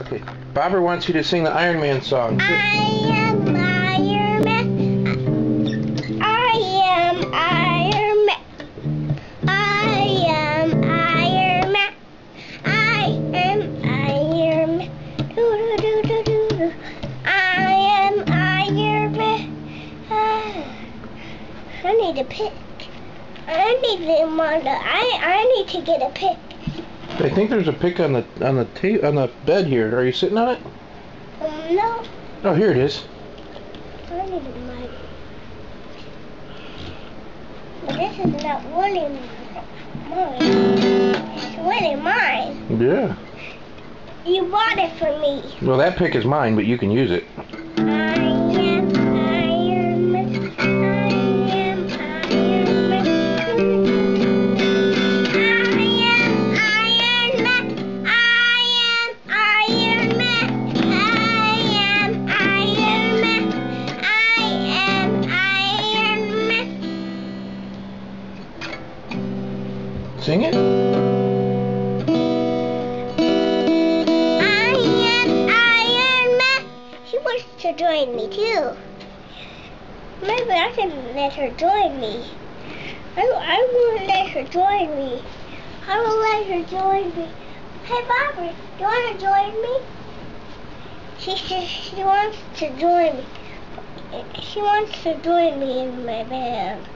Okay. Bobber wants you to sing the Iron Man song. I am Iron Man. I am Iron Man. I am Iron Man. I am Iron Man. Do do do do do do. I am Iron Man. I need a pick. I need to get a pick. I think there's a pick on the bed here. Are you sitting on it? No. Oh, here it is. I need a mic. But this is not really mine. It's really mine. Yeah. You bought it for me. Well, that pick is mine, but you can use it. I am Iron Man. I am Iron Man. Sing it. I am Iron Man. She wants to join me too. Maybe I can let her join me. I will let her join me. I will let her join me. Hey, Bobby, do you want to join me? She wants to join me. She wants to join me in my band.